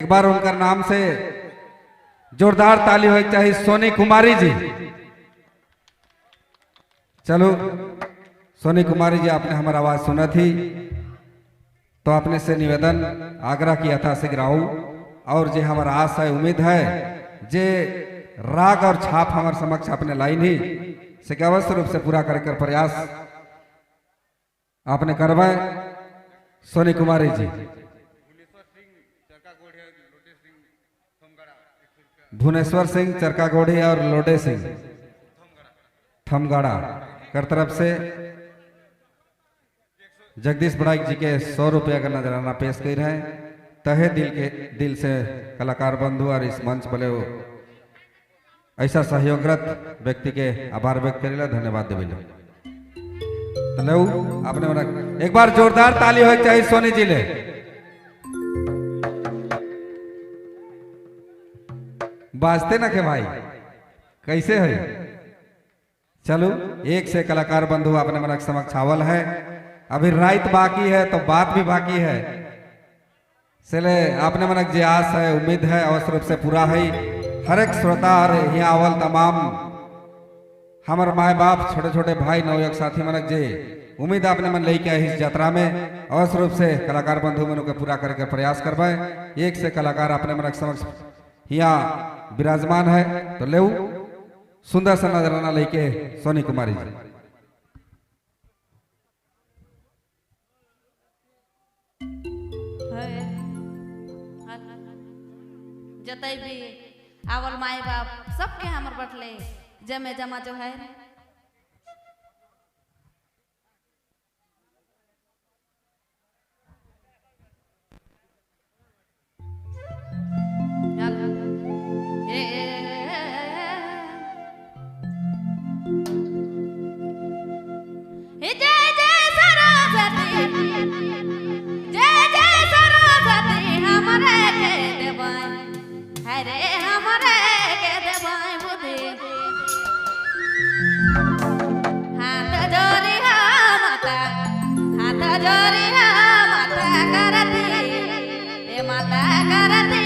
एक बार उनका नाम से जोरदार ताली हो चाहिए। सोनी कुमारी जी, चलो सोनी कुमारी जी, आपने हमारी आवाज सुना थी तो आपने से निवेदन आग्रह किया था से गिराऊ और जे हमारा आशा है उम्मीद है जे राग और छाप हमारे समक्ष आपने लाई नहीं से अवश्य रूप से पूरा कर प्रयास आपने करवाए। सोनी कुमारी जी, भुवनेश्वर सिंह चरकागोढ़ी और लोडे सिंह थमगाड़ा कर तरफ से जगदीश बड़ाई जी के 100 रुपया का नजराना पेश कर रहे हैं। तहे दिल से कलाकार बंधु और इस मंच पर ऐसा सहयोगरत व्यक्ति के आभार व्यक्त करेला, धन्यवाद देवेला। तो लो आपने एक बार जोरदार ताली हो चाहिए सोनी जी ले। बाजते ना के भाई कैसे है। चलो एक से कलाकार बंधु आपने मन समक्ष आवल है। अभी रात बाकी है तो बात भी बाकी है। चले आपने मनक जे आस है उम्मीद है अवश्य रूप से पूरा है। हर एक श्रोता और यहाँ आवल तमाम हमारे माए बाप छोटे छोटे भाई नवयुवक साथी मनक जे उम्मीद आपने मन लेके आए इस यात्रा में अवश्य रूप से कलाकार बंधु मनु के पूरा करके प्रयास करवाए। एक से कलाकार अपने मनक समक्ष यहाँ विराजमान है तो ले सुंदर सा नजराना लेके सोनी कुमारी जी। जतई भी आवल माए बाप सबके हमर बटले जमे जमा जो है अरे हमारे के देवाय बुद्धि हाथ जोड़ी माता करती ए माता करती